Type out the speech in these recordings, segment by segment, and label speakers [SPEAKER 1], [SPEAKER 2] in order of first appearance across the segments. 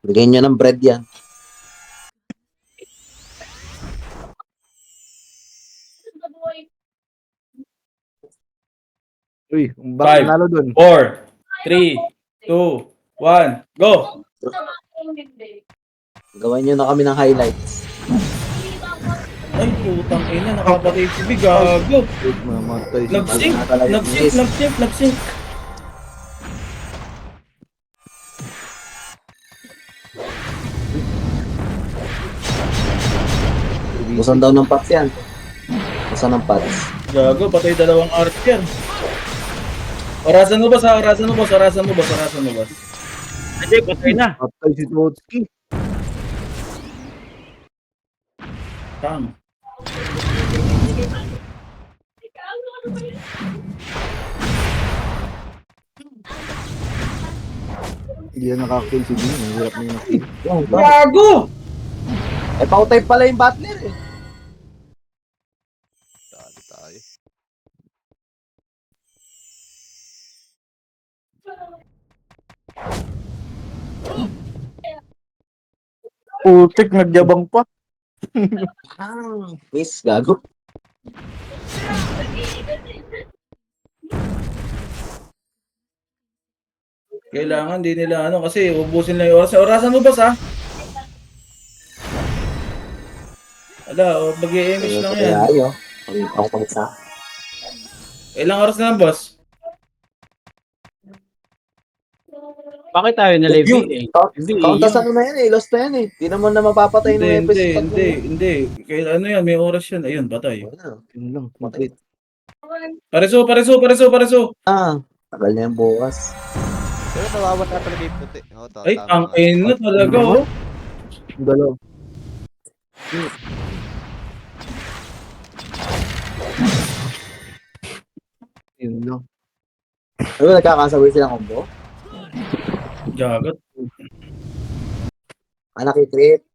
[SPEAKER 1] Bigyan nyo ng bread yan.
[SPEAKER 2] Uy,
[SPEAKER 3] Five.
[SPEAKER 2] bakit nalo dun?
[SPEAKER 3] 4, 3, 2, 1, go!
[SPEAKER 1] Gawin nyo na kami ng highlights.
[SPEAKER 3] Ay, putang ina, nakapatay si Big, gago.
[SPEAKER 2] Mamatay si
[SPEAKER 3] Nag-sync,
[SPEAKER 1] Wala talaga
[SPEAKER 3] nag-sync,
[SPEAKER 1] yung
[SPEAKER 3] nag-sync, nag-sync.
[SPEAKER 1] Busan daw ng pots yan. Busan ng pots.
[SPEAKER 3] Gago, patay dalawang archer. Orasan mo, boss, ha? Orasan mo, boss, orasan mo, boss, orasan mo, boss.
[SPEAKER 4] Hindi, patay na.
[SPEAKER 2] Mamatay si Totski.
[SPEAKER 3] Tang.
[SPEAKER 2] Hindi na nakaka-kill si Jin. Ang hirap na yung kill.
[SPEAKER 3] Gago!
[SPEAKER 1] Eh, pautay pala yung battler eh.
[SPEAKER 5] Dali tayo.
[SPEAKER 2] Putik, nagyabang pa.
[SPEAKER 1] Miss, gago.
[SPEAKER 3] Kailangan, di nila ano, kasi ubusin lang yung oras. Orasan mo, boss, ha? Ala, mag-i-image lang yan.
[SPEAKER 1] Kaya ako pang isa.
[SPEAKER 3] Ilang oras na lang, boss?
[SPEAKER 4] Bakit tayo na live eh?
[SPEAKER 1] Countas ano na yan eh. Lost na yan eh. Di naman na mapapatay ng episode.
[SPEAKER 3] Hindi. Kaya ano yan, may oras yan. Ayun, patay.
[SPEAKER 2] Yun lang, complete.
[SPEAKER 3] Pareso.
[SPEAKER 1] Tagal na yan bukas.
[SPEAKER 5] Pero nawawala talaga yung puti. Oo,
[SPEAKER 3] Ay,
[SPEAKER 5] tama
[SPEAKER 3] ang
[SPEAKER 5] nga.
[SPEAKER 3] ina talaga, oh.
[SPEAKER 2] Yung dalaw. Yun lang.
[SPEAKER 1] Ano ba nagkakasabay silang combo?
[SPEAKER 3] Gagot.
[SPEAKER 1] Anak i-trip.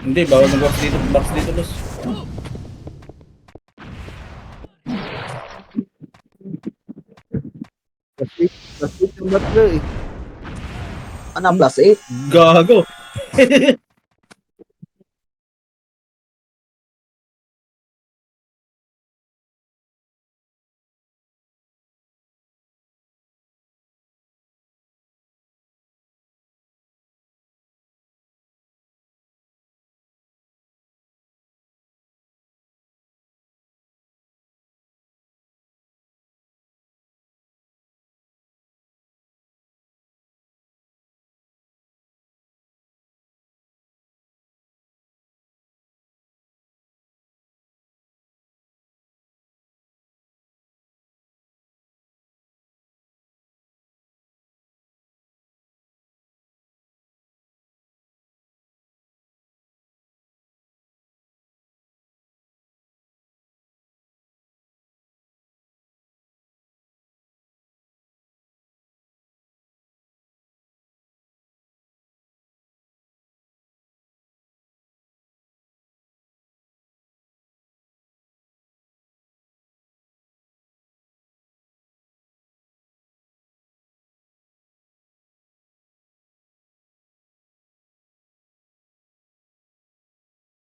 [SPEAKER 3] Hindi, bawal mag-box dito. Box dito, boss.
[SPEAKER 2] Plus 8 yung battle eh.
[SPEAKER 1] Anak plus 8.
[SPEAKER 3] Gago.